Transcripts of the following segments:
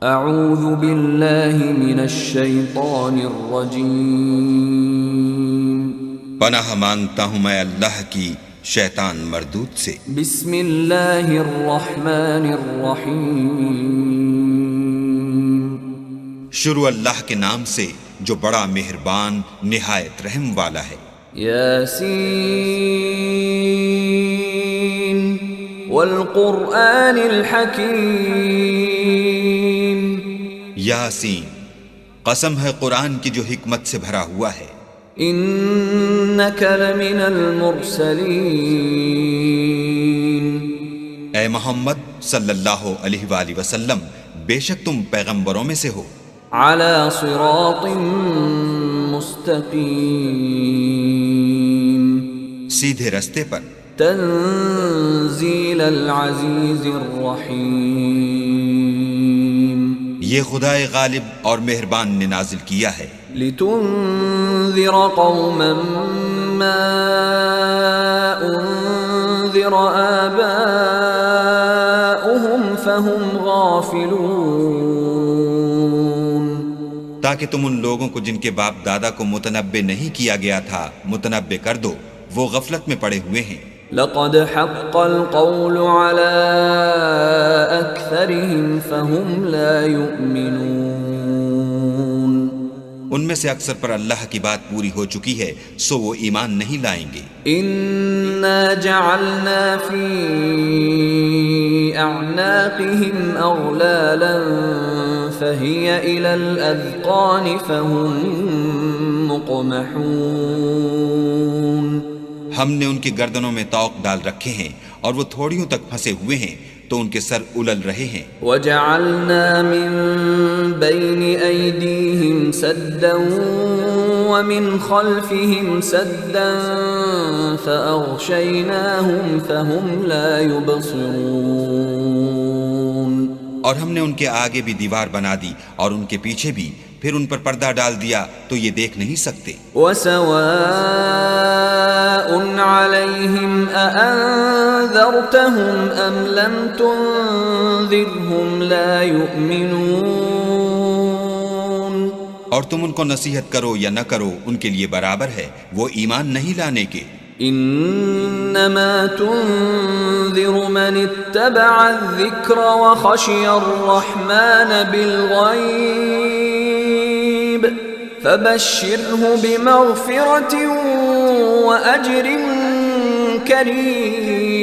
اعوذ باللہ من الشیطان الرجیم، پناہ مانگتا ہوں میں اللہ کی شیطان مردود سے۔ بسم اللہ الرحمن الرحیم، شروع اللہ کے نام سے جو بڑا مہربان نہایت رحم والا ہے۔ یاسین والقرآن الحکیم، یاسین، قسم ہے قرآن کی جو حکمت سے بھرا ہوا ہے۔ انک لمن المرسلین، اے محمد صلی اللہ علیہ وآلہ وسلم، بے شک تم پیغمبروں میں سے ہو۔ علی صراط مستقیم، سیدھے رستے پر۔ تنزیل العزیز الرحیم، یہ خدائے غالب اور مہربان نے نازل کیا ہے۔ لتنذر قوما ما انذر آباؤهم فهم غافلون، تاکہ تم ان لوگوں کو جن کے باپ دادا کو متنبع نہیں کیا گیا تھا متنبع کر دو، وہ غفلت میں پڑے ہوئے ہیں۔ لقد حق القول على أكثرهم فهم لا يؤمنون، ان میں سے اکثر پر اللہ کی بات پوری ہو چکی ہے، سو وہ ایمان نہیں لائیں گے۔ إنا جعلنا في أعناقهم أغلالا فهي إلى الأذقان فهم مقمحون، ہم نے ان کی گردنوں میں طوق ڈال رکھے ہیں اور وہ تھوڑیوں تک پھنسے ہوئے ہیں تو ان کے سر الل رہے ہیں۔ وجعلنا من بين أيديهم سدا ومن خلفهم سدا فأغشيناهم فهم لا يبصرون، اور ہم نے ان کے آگے بھی دیوار بنا دی اور ان کے پیچھے بھی، پھر ان پر پردہ ڈال دیا تو یہ دیکھ نہیں سکتے۔ وسواء عليهم أأنذرتهم أم لم تنذرهم لا يؤمنون، اور تم ان کو نصیحت کرو یا نہ کرو ان کے لیے برابر ہے، وہ ایمان نہیں لانے کے۔ انما تنذر من اتبع الذکر وخشی الرحمن بالغیب فبشره بمغفرة وأجر کریم،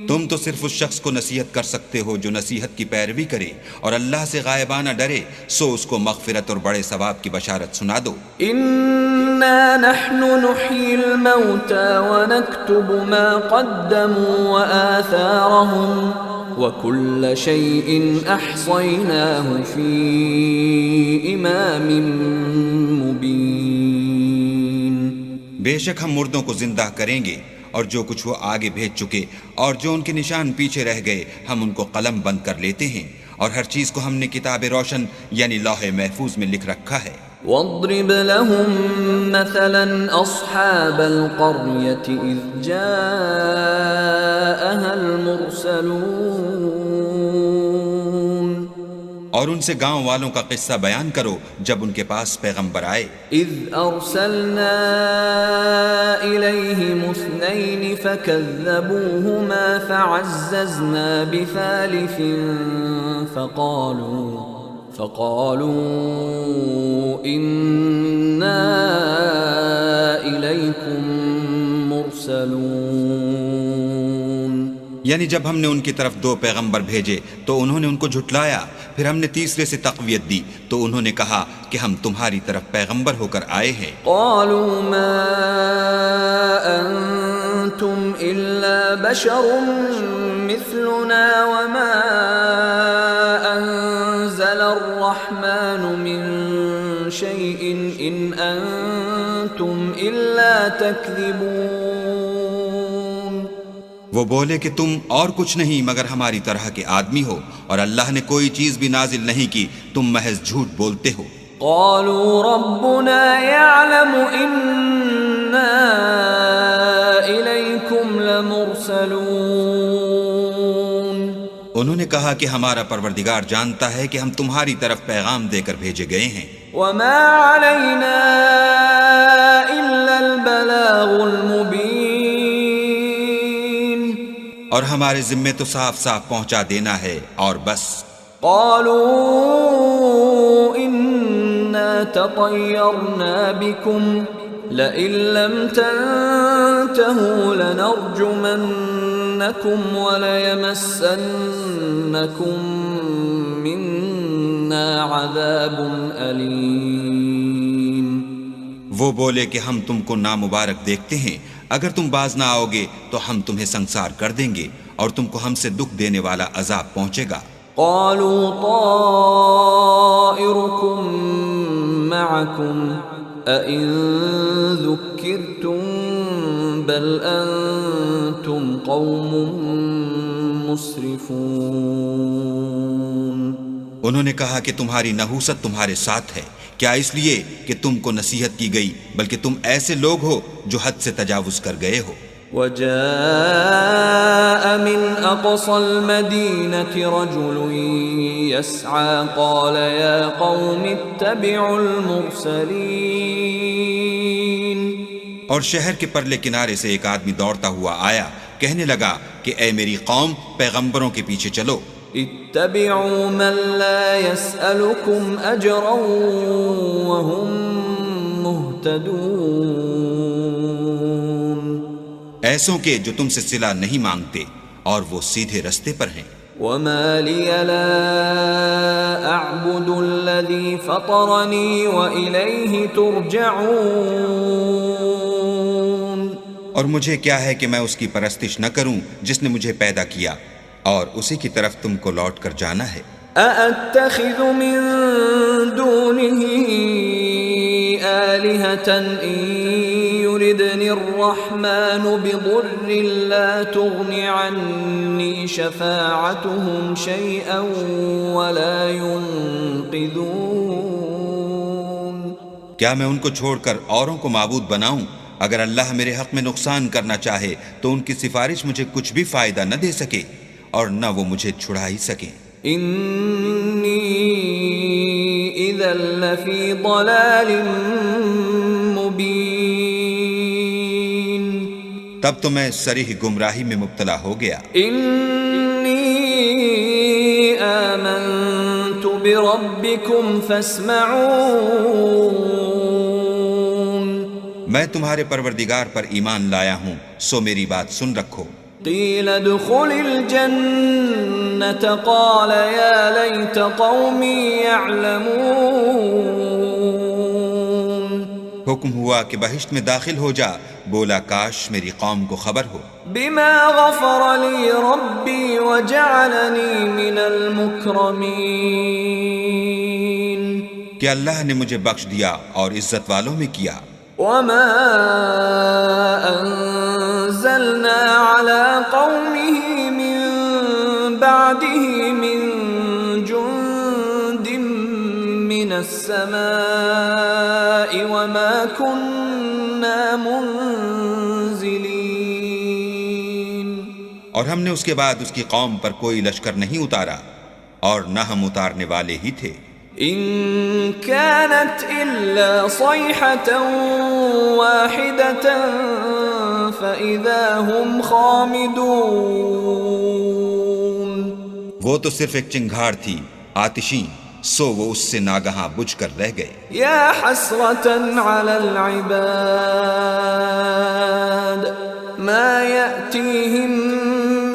تم تو صرف اس شخص کو نصیحت کر سکتے ہو جو نصیحت کی پیروی کرے اور اللہ سے غائبانہ ڈرے، سو اس کو مغفرت اور بڑے ثواب کی بشارت سنا دو۔ انا نحن نحيي الموتى ونكتب ما قدموا وآثارهم وكل شيء احصيناه في امام مبين، بے شک ہم مردوں کو زندہ کریں گے اور جو کچھ وہ آگے بھیج چکے اور جو ان کے نشان پیچھے رہ گئے ہم ان کو قلم بند کر لیتے ہیں، اور ہر چیز کو ہم نے کتاب روشن یعنی لوح محفوظ میں لکھ رکھا ہے۔ واضرب لهم مثلا اصحاب القرية اذ جاءها المرسلون، اور ان سے گاؤں والوں کا قصہ بیان کرو جب ان کے پاس پیغمبر آئے۔ اذ ارسلنا الیہم اثنین فکذبوہما فعززنا بثالث فقالوا انا الیکم مرسلون، یعنی جب ہم نے ان کی طرف دو پیغمبر بھیجے تو انہوں نے ان کو جھٹلایا، پھر ہم نے تیسرے سے تقویت دی تو انہوں نے کہا کہ ہم تمہاری طرف پیغمبر ہو کر آئے ہیں۔ قالوا ما انتم الا بشر مثلنا وما انزل الرحمن من شيء ان انتم الا تكذبون، وہ بولے کہ تم اور کچھ نہیں مگر ہماری طرح کے آدمی ہو اور اللہ نے کوئی چیز بھی نازل نہیں کی، تم محض جھوٹ بولتے ہو۔ قالوا ربنا يعلم إنا إليكم لمرسلون، انہوں نے کہا کہ ہمارا پروردگار جانتا ہے کہ ہم تمہاری طرف پیغام دے کر بھیجے گئے ہیں، وما علينا إلا البلاغ المبين. اور ہمارے ذمے تو صاف صاف پہنچا دینا ہے اور بس. قالوا إنا تطيرنا بكم لئن لم تنتهوا لنرجمنكم وليمسنكم منا عذاب أليم. وہ بولے کہ ہم تم کو نامبارک دیکھتے ہیں، اگر تم باز نہ آؤ گے تو ہم تمہیں سنسار کر دیں گے اور تم کو ہم سے دکھ دینے والا عذاب پہنچے گا. قالوا طائركم معكم أئن ذكرتم بل أنتم قوم مسرفون. انہوں نے کہا کہ تمہاری نحوست تمہارے ساتھ ہے، کیا اس لیے کہ تم کو نصیحت کی گئی، بلکہ تم ایسے لوگ ہو جو حد سے تجاوز کر گئے ہو. وجاء من أقصى المدينة رجل يسعى قال يا قوم اتبعوا المرسلين. اور شہر کے پرلے کنارے سے ایک آدمی دوڑتا ہوا آیا، کہنے لگا کہ اے میری قوم، پیغمبروں کے پیچھے چلو. اتبعوا من لا يسألكم أجرا وهم مهتدون. ایسوں کے جو تم سے صلہ نہیں مانگتے اور وہ سیدھے رستے پر ہیں. وما لي لا أعبد الذي فطرني وإليه ترجعون. اور مجھے کیا ہے کہ میں اس کی پرستش نہ کروں جس نے مجھے پیدا کیا، اور اسی کی طرف تم کو لوٹ کر جانا ہے. أأتخذ من دونه آلهة إن يردني الرحمن بضر لا تغن عني شفاعتهم شيئا ولا ينقذون. کیا میں ان کو چھوڑ کر اوروں کو معبود بناؤں؟ اگر اللہ میرے حق میں نقصان کرنا چاہے تو ان کی سفارش مجھے کچھ بھی فائدہ نہ دے سکے اور نہ وہ مجھے چھڑا ہی سکیں. إني إذا لفي ضلال مبين. تب تو میں صریح گمراہی میں مبتلا ہو گیا. إني آمنت بربكم فاسمعون. میں تمہارے پروردگار پر ایمان لایا ہوں، سو میری بات سن رکھو. قيل ادخل الجنة قال يا ليت قومي يعلمون. حکم ہوا کہ بہشت میں داخل ہو جا، بولا کاش میری قوم کو خبر ہو. بما غفر لي ربي وجعلني من المكرمين. کہ اللہ نے مجھے بخش دیا اور عزت والوں میں کیا. وما أنزلنا على قومه من بعده من جند من السماء وما كنا منزلين. اور ہم نے اس کے بعد اس کی قوم پر کوئی لشکر نہیں اتارا اور نہ ہم اتارنے والے ہی تھے. إن كانت إلا صيحة واحدة فإذا هم خامدون. وہ تو صرف ایک چنگھاڑ تھی آتشین، سو وہ اس سے ناگہاں بجھ کر رہ گئے. يا حسرة على العباد ما يأتيهم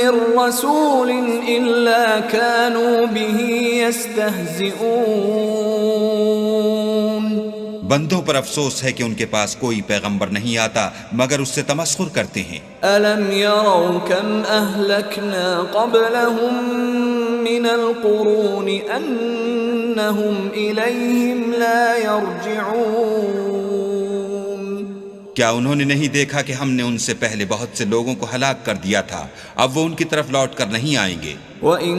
من رسول إلا كانوا به يستهزئون. بندوں پر افسوس ہے کہ ان کے پاس کوئی پیغمبر نہیں آتا مگر اس سے تمسخر کرتے ہیں. ألم يروا كم أهلكنا قبلهم من القرون أنهم إليهم لا يرجعون. کیا انہوں نے نہیں دیکھا کہ ہم نے ان سے پہلے بہت سے لوگوں کو ہلاک کر دیا تھا، اب وہ ان کی طرف لوٹ کر نہیں آئیں گے. وَإِن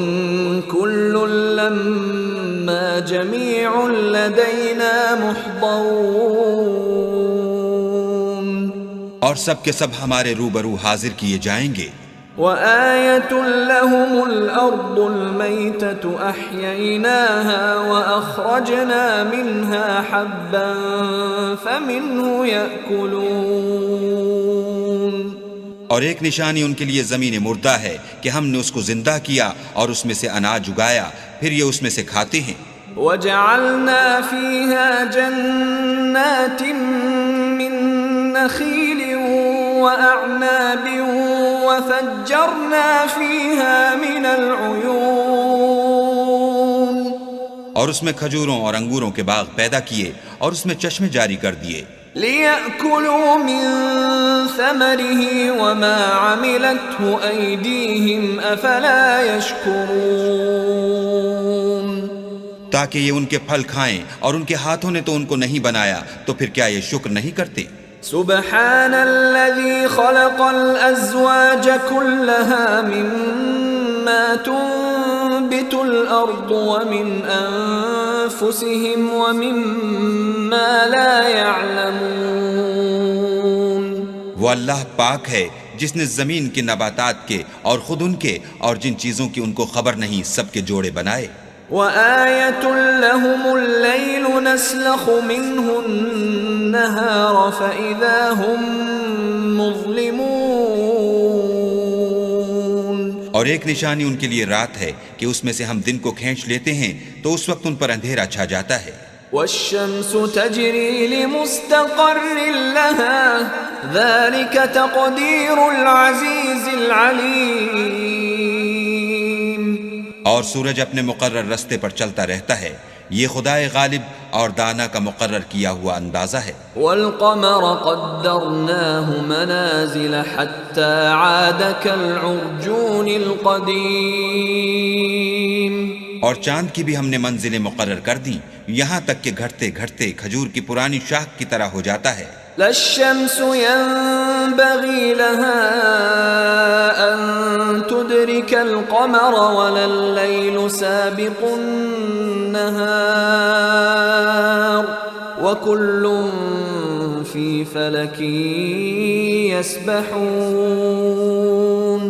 كُلٌّ لَّمَّا جَمِيعٌ لَّدَيْنَا مُحْضَرُونَ. اور سب کے سب ہمارے روبرو حاضر کیے جائیں گے. وآية لهم الأرض الميتة أحييناها وأخرجنا منها حبا فمنه يأكلون. اور ایک نشانی ان کے لیے زمین مردہ ہے کہ ہم نے اس کو زندہ کیا اور اس میں سے اناج اگایا، پھر یہ اس میں سے کھاتے ہیں. وجعلنا فيها جنات من نخيل وأعناب وفجرنا فيها من العيون. اور اس میں کھجوروں اور انگوروں کے باغ پیدا کیے اور اس میں چشمے جاری کر دیے. لِيَأْكُلُوا مِن ثَمَرِهِ وَمَا عَمِلَتْهُ أَيْدِيهِمْ أَفَلَا يَشْكُرُونَ. تاکہ یہ ان کے پھل کھائیں، اور ان کے ہاتھوں نے تو ان کو نہیں بنایا، تو پھر کیا یہ شکر نہیں کرتے؟ سبحان الذي خلق الأزواج كلها مما تنبت الأرض ومن أنفسهم ومما لا يعلمون. وہ اللہ پاک ہے جس نے زمین کے نباتات کے اور خود ان کے اور جن چیزوں کی ان کو خبر نہیں سب کے جوڑے بنائے. وآية لهم الليل نسلخ منه النهار فإذا هم مظلمون. اور ایک نشانی ان کے لیے رات ہے کہ اس میں سے ہم دن کو کھینچ لیتے ہیں تو اس وقت ان پر اندھیرا چھا جاتا ہے. والشمس تجري لمستقر لها ذلك تقدير العزيز العليم. اور سورج اپنے مقرر رستے پر چلتا رہتا ہے، یہ خدائے غالب اور دانا کا مقرر کیا ہوا اندازہ ہے. والقمر قدرناه منازل حتى عاد كالعرجون القديم. اور چاند کی بھی ہم نے منزلیں مقرر کر دیں یہاں تک کہ گھٹتے گھٹتے کھجور کی پرانی شاخ کی طرح ہو جاتا ہے. لا الشمس ينبغي لها أن تدرك القمر ولا الليل سابق النهار وكل في فلك يسبحون.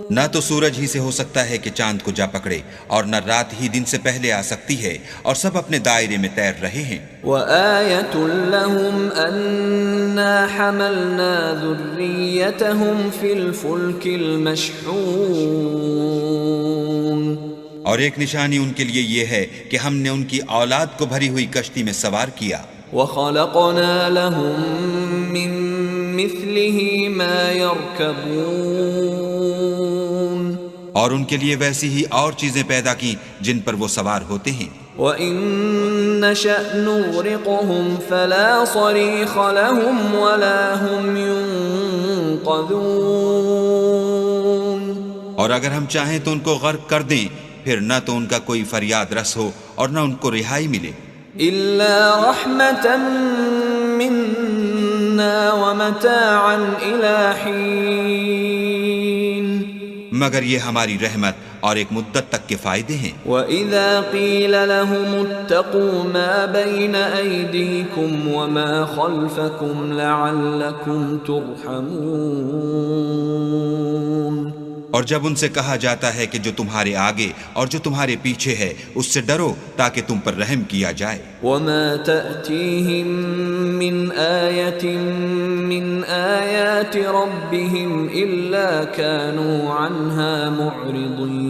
نہ تو سورج ہی سے ہو سکتا ہے کہ چاند کو جا پکڑے، اور نہ رات ہی دن سے پہلے آ سکتی ہے، اور سب اپنے دائرے میں تیر رہے ہیں. وآية لهم أنا حملنا ذريتهم في الفلك المشحون. اور ایک نشانی ان کے لیے یہ ہے کہ ہم نے ان کی اولاد کو بھری ہوئی کشتی میں سوار کیا. وخلقنا لهم من مثله ما يركبون. اور ان کے لیے ویسی ہی اور چیزیں پیدا کی جن پر وہ سوار ہوتے ہیں. وَإِن نَّشَأْ نُغْرِقْهُمْ فَلَا صَرِيخَ لَهُمْ وَلَا هُمْ يُنقَذُونَ. اور اگر ہم چاہیں تو ان کو غرق کر دیں، پھر نہ تو ان کا کوئی فریاد رس ہو اور نہ ان کو رہائی ملے. إِلَّا رَحْمَةً مِّنَّا وَمَتَاعًا إِلَى حِينٍ. مگر یہ ہماری رحمت اور ایک مدت تک کے فائدے ہیں. وَإِذَا قِيلَ لَهُمُ اتَّقُوا مَا بَيْنَ أَيْدِيكُمْ وَمَا خَلْفَكُمْ لَعَلَّكُمْ تُرْحَمُونَ. اور جب ان سے کہا جاتا ہے کہ جو تمہارے آگے اور جو تمہارے پیچھے ہے اس سے ڈرو تاکہ تم پر رحم کیا جائے. وَمَا تَأْتِيهِم مِّنْ آيَةٍ مِّنْ آيَاتِ رَبِّهِمْ إِلَّا كَانُوا عَنْهَا مُعْرِضِينَ.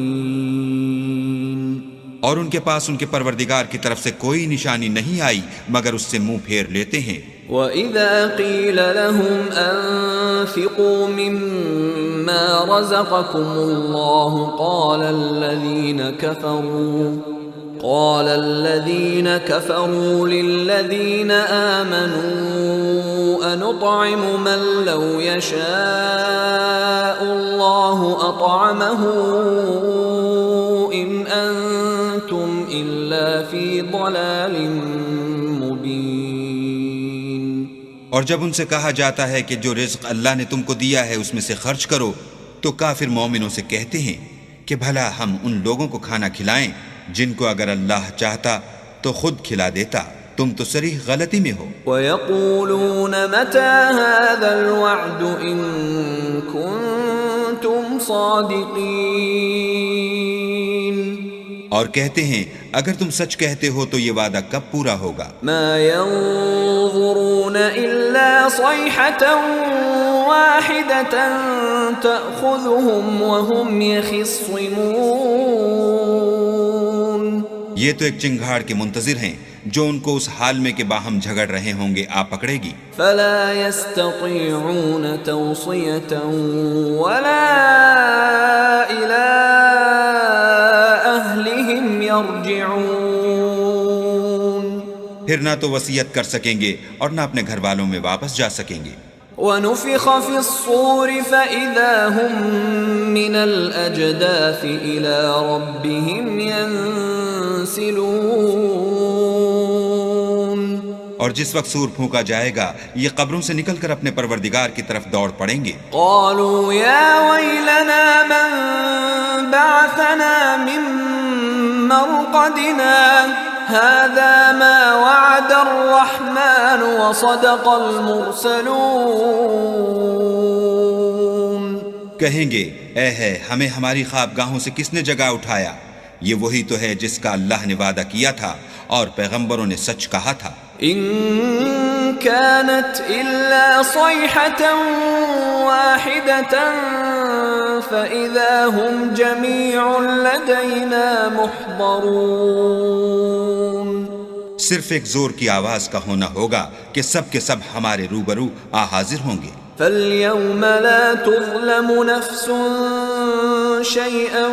اور ان کے پاس ان کے پروردگار کی طرف سے کوئی نشانی نہیں آئی مگر اس سے منہ پھیر لیتے ہیں. وَإِذَا قِيلَ لَهُمْ أَنفِقُوا مِمَّا رَزَقَكُمُ اللَّهُ قَالَ الَّذِينَ كَفَرُوا لِلَّذِينَ آمَنُوا أَنُطْعِمُ مَن لَّوْ يَشَاءُ اللَّهُ أَطْعَمَهُ إِنْ أَنتُمْ إِلَّا فِي ضَلَالٍ مُّبِينٍ. اور جب ان سے کہا جاتا ہے کہ جو رزق اللہ نے تم کو دیا ہے اس میں سے خرچ کرو تو کافر مومنوں سے کہتے ہیں کہ بھلا ہم ان لوگوں کو کھانا کھلائیں جن کو اگر اللہ چاہتا تو خود کھلا دیتا، تم تو صریح غلطی میں ہو. وَيَقُولُونَ مَتَى هَذَا الْوَعْدُ إِن كُنتُمْ كنتم صادقين اور کہتے ہیں اگر تم سچ کہتے ہو تو یہ وعدہ کب پورا ہوگا؟ ما ينظرون إلا صيحة واحدة تأخذهم وهم يخصمون یہ تو ایک چنگھاڑ کے منتظر ہیں جو ان کو اس حال میں کہ باہم جھگڑ رہے ہوں گے آ پکڑے گی. فلا يستطيعون توصية ولا إلى أهلهم يرجعون پھر نہ تو وصیت کر سکیں گے اور نہ اپنے گھر والوں میں واپس جا سکیں گے. ونفخ في الصور فإذا هم من الأجداث إلى ربهم ينسلون اور جس وقت سور پھونکا جائے گا یہ قبروں سے نکل کر اپنے پروردگار کی طرف دوڑ پڑیں گے. قالوا يا ويلنا من بعثنا من مرقدنا هذا ما وعد الرحمن وصدق المرسلون کہیں گے اے ہے ہمیں ہماری خوابگاہوں سے کس نے جگا اٹھایا؟ یہ وہی تو ہے جس کا اللہ نے وعدہ کیا تھا اور پیغمبروں نے سچ کہا تھا. إن كانت إلا صيحة واحدة فإذا هم جميع لدينا محضرون صرف ایک زور کی آواز کا ہونا ہوگا کہ سب کے سب ہمارے روبرو حاضر ہوں گے. فاليوم لا تظلم نفس شيئا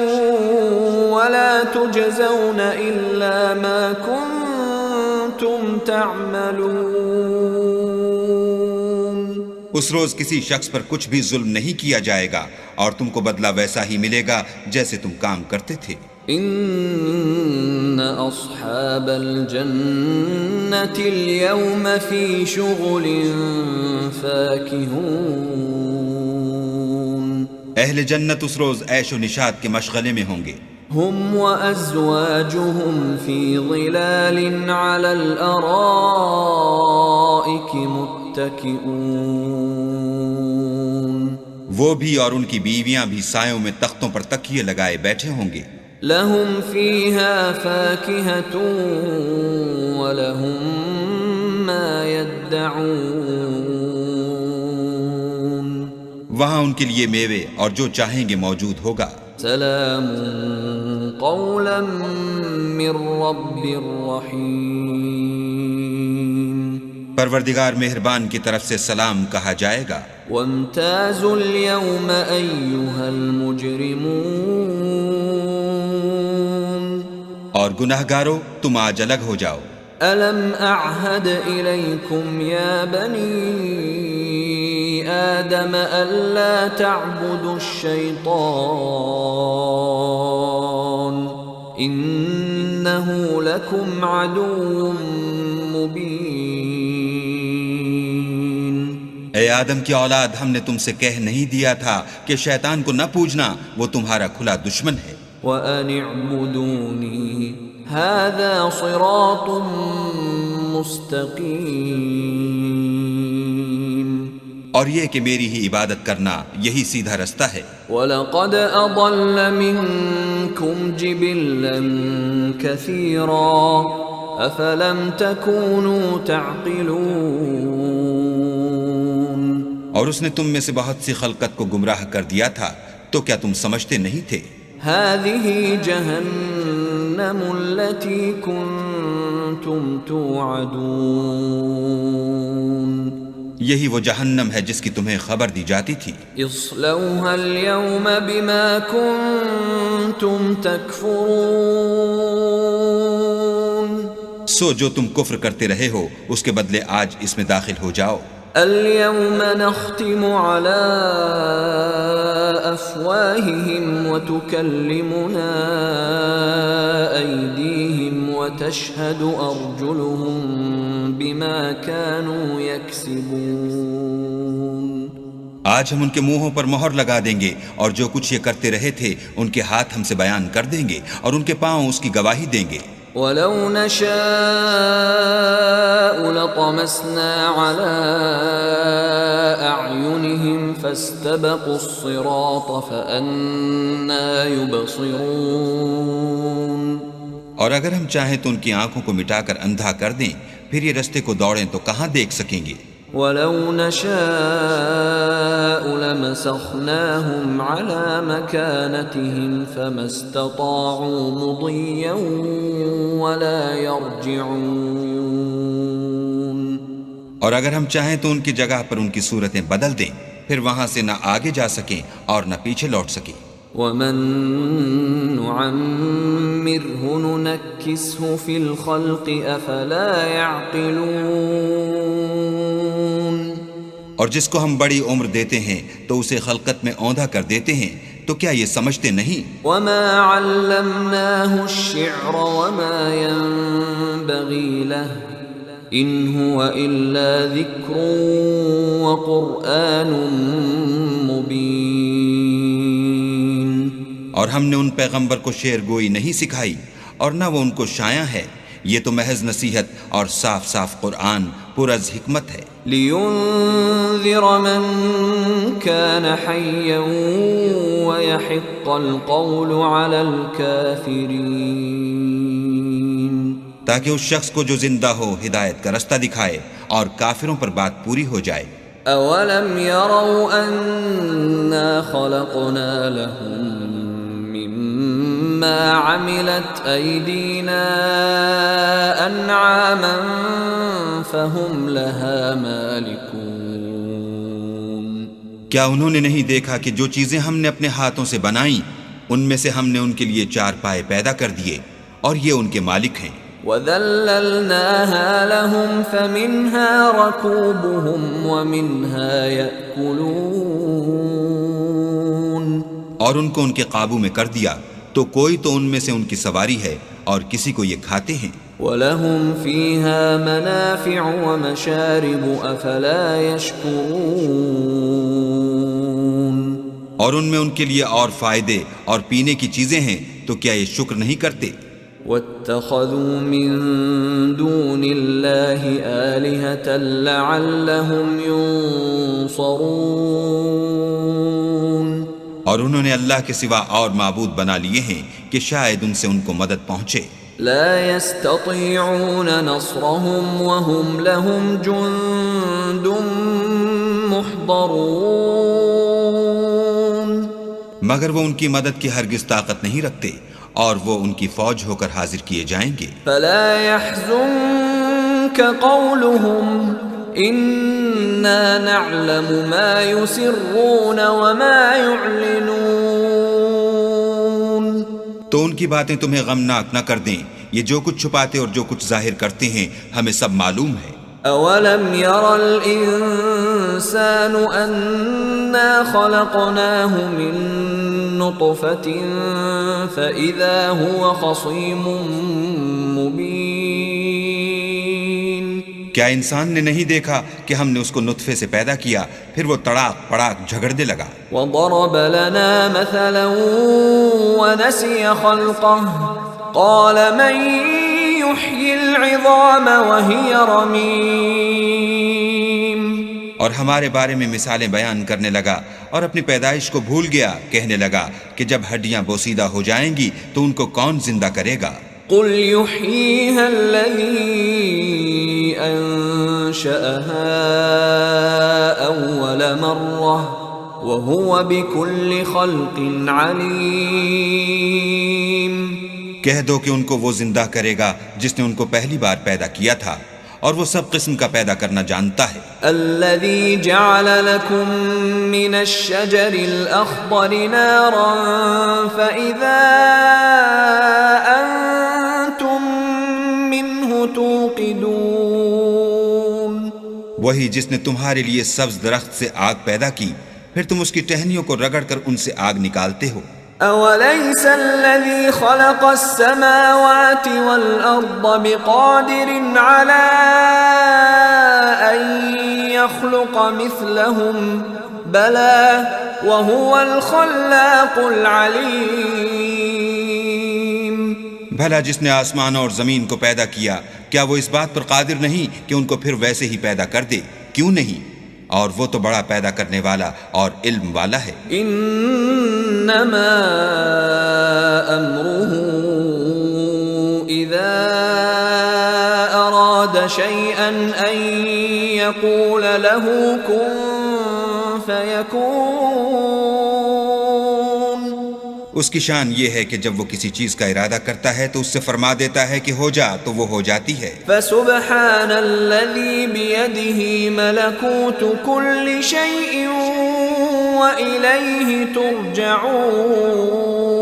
ولا تجزون إلا ما كنتم تعملون اس روز کسی شخص پر کچھ بھی ظلم نہیں کیا جائے گا اور تم کو بدلہ ویسا ہی ملے گا جیسے تم کام کرتے تھے. ان اصحاب الجنة اليوم في شغل فاكهون اہل جنت اس روز عیش و نشاط کے مشغلے میں ہوں گے. هم وازواجهم في ظلال على الارائك متكئون وہ بھی اور ان کی بیویاں بھی سایوں میں تختوں پر تکیے لگائے بیٹھے ہوں گے. لهم فيها فاكهة ولهم ما يدعون وہاں ان کے لیے میوے اور جو چاہیں گے موجود ہوگا. سلام قولا من رب رحیم پروردگار مہربان کی طرف سے سلام کہا جائے گا. وامتازوا اليوم أيها المجرمون اور گناہگارو تم آج الگ ہو جاؤ. ألم أعهد إليكم يا بني آدم ألا تعبدوا الشيطان إنه لكم عدو مبين اے آدم کی اولاد ہم نے تم سے کہہ نہیں دیا تھا کہ شیطان کو نہ پوجنا، وہ تمہارا کھلا دشمن ہے. وَأَنِ اعْبُدُونِي هَذَا صِرَاطٌ مُسْتَقِيمٌ اور یہ کہ میری ہی عبادت کرنا یہی سیدھا رستہ ہے. وَلَقَدْ أَضَلَّ مِنْكُمْ جِبِلًّا كَثِيرًا أَفَلَمْ تَكُونُوا تَعْقِلُونَ اور اس نے تم میں سے بہت سی خلقت کو گمراہ کر دیا تھا، تو کیا تم سمجھتے نہیں تھے؟ هذه جهنم التي كنتم توعدون یہی وہ جہنم ہے جس کی تمہیں خبر دی جاتی تھی. اصلوها اليوم بما كنتم تكفرون سو جو تم کفر کرتے رہے ہو اس کے بدلے آج اس میں داخل ہو جاؤ. اليوم نختم على أفواههم وتكلمنا أيديهم وتشهد أرجلهم بما كانوا يكسبون آج ہم ان کے منہوں پر مہر لگا دیں گے اور جو کچھ یہ کرتے رہے تھے ان کے ہاتھ ہم سے بیان کر دیں گے اور ان کے پاؤں اس کی گواہی دیں گے. وَلَوْ نَشَاءُ لَطَمَسْنَا عَلَىٰ أَعْيُنِهِمْ فَاسْتَبَقُوا الصِّرَاطَ فَأَنَّىٰ يُبْصِرُونَ۔ اور اگر ہم چاہیں تو ان کی آنکھوں کو مٹا کر اندھا کر دیں، پھر یہ رستے کو دوڑیں تو کہاں دیکھ سکیں گے؟ وَلَوْ نَشَاءُ لَمَسَخْنَاهُمْ عَلَىٰ مَكَانَتِهِمْ فَمَا اسْتَطَاعُوا مُضِيًّا وَلَا يَرْجِعُونَ۔ اور اگر ہم چاہیں تو ان کی جگہ پر ان کی صورتیں بدل دیں، پھر وہاں سے نہ آگے جا سکیں اور نہ پیچھے لوٹ سکیں۔ وَمَن نُّعَمِّرْهُ نُنَكِّسْهُ فِي الْخَلْقِ أَفَلَا يَعْقِلُونَ۔ اور جس کو ہم بڑی عمر دیتے ہیں تو اسے خلقت میں اوندھا کر دیتے ہیں، تو کیا یہ سمجھتے نہیں؟ وَمَا عَلَّمْنَاهُ الشِّعْرَ وَمَا يَنبَغِي لَهُ إِنْ هُوَ إِلَّا ذِكْرٌ وَقُرْآنٌ مُبِينٌ۔ اور ہم نے ان پیغمبر کو شعر گوئی نہیں سکھائی اور نہ وہ ان کو شایع ہے، یہ تو محض نصیحت اور صاف صاف قرآن پرز حکمت ہے۔ لِيُنذِرَ مَن كَانَ حَيًّا وَيَحِقَّ الْقَوْلُ عَلَى الْكَافِرِينَ۔ تاکہ اس شخص کو جو زندہ ہو ہدایت کا رستہ دکھائے اور کافروں پر بات پوری ہو جائے۔ أَوَلَمْ يَرَوْا أَنَّا خَلَقْنَا لَهُم مِّمَّا عَمِلَتْ أَيْدِينَا أَنْعَامًا فَهُمْ لَهَا مَالِكُونَ۔ کیا انہوں نے نہیں دیکھا کہ جو چیزیں ہم نے اپنے ہاتھوں سے بنائیں ان میں سے ہم نے ان کے لیے چار پائے پیدا کر دیے اور یہ ان کے مالک ہیں۔ وَذَلَّلْنَاهَا لَهُمْ فَمِنْهَا رَكُوبُهُمْ وَمِنْهَا يَأْكُلُونَ۔ اور ان کو ان کے قابو میں کر دیا تو کوئی تو ان میں سے ان کی سواری ہے اور کسی کو یہ کھاتے ہیں۔ وَلَهُمْ فِيهَا مَنَافِعُ وَمَشَارِبُ أَفَلَا يَشْكُرُونَ۔ اور ان میں ان کے لیے اور فائدے اور پینے کی چیزیں ہیں تو کیا یہ شکر نہیں کرتے؟ وَاتَّخَذُوا مِن دُونِ اللَّهِ آلِهَةً لَعَلَّهُمْ يُنصَرُونَ۔ اور انہوں نے اللہ کے سوا اور معبود بنا لیے ہیں کہ شاید ان سے ان کو مدد پہنچے۔ لا يستطيعون نصرهم وهم لهم جند محضرون۔ مگر وہ ان کی مدد کی ہرگز طاقت نہیں رکھتے اور وہ ان کی فوج ہو کر حاضر کیے جائیں گے۔ فلا يحزنك قولهم إنا نعلم ما يسرون وما يعلنون۔ تو ان کی باتیں تمہیں غمناک نہ کر دیں، یہ جو کچھ چھپاتے اور جو کچھ ظاہر کرتے ہیں ہمیں سب معلوم ہے۔ أَوَلَمْ يَرَ الْإِنسَانُ أَنَّا خَلَقْنَاهُ مِن نُّطْفَةٍ فَإِذَا هُوَ خَصِيمٌ مُّبِينٌ۔ کیا انسان نے نہیں دیکھا کہ ہم نے اس کو نطفے سے پیدا کیا، پھر وہ تڑاک پڑاک جھگڑنے لگا۔ وَضَرَبَ لَنَا مَثَلًا وَنَسِيَ خَلْقَهُ قَالَ مَن يُحْيِي الْعِظَامَ وَهِيَ رَمِيمٌ۔ اور ہمارے بارے میں مثالیں بیان کرنے لگا اور اپنی پیدائش کو بھول گیا، کہنے لگا کہ جب ہڈیاں بوسیدہ ہو جائیں گی تو ان کو کون زندہ کرے گا؟ قُلْ يُحْيِيهَا الَّذِي أَنشَأَهَا أَوَّلَ مَرَّةٍ وَهُوَ بِكُلِّ خَلْقٍ عَلِيمٌ۔ کہہ دو کہ ان کو وہ زندہ کرے گا جس نے ان کو پہلی بار پیدا کیا تھا اور وہ سب قسم کا پیدا کرنا جانتا ہے۔ الذي جعل لكم من الشجر الأخضر نارا فإذا أنتم منه توقدون۔ وہی جس نے تمہارے لیے سبز درخت سے آگ پیدا کی، پھر تم اس کی ٹہنیوں کو رگڑ کر ان سے آگ نکالتے ہو۔ أوليس الذي خلق السماوات والأرض بقادر على أن يخلق مثلهم بلى وهو الخلاق العليم۔ بھلا جس نے آسمانوں اور زمین کو پیدا کیا کیا وہ اس بات پر قادر نہیں کہ ان کو پھر ویسے ہی پیدا کر دے؟ کیوں نہیں؟ اور وہ تو بڑا پیدا کرنے والا اور علم والا ہے۔ انما امره اذا اراد شيئا ان يقول له كن فيكون۔ اس کی شان یہ ہے کہ جب وہ کسی چیز کا ارادہ کرتا ہے تو اس سے فرما دیتا ہے کہ ہو جا، تو وہ ہو جاتی ہے۔ فسبحان الذي بيده ملكوت كل شيء وإليه ترجعون۔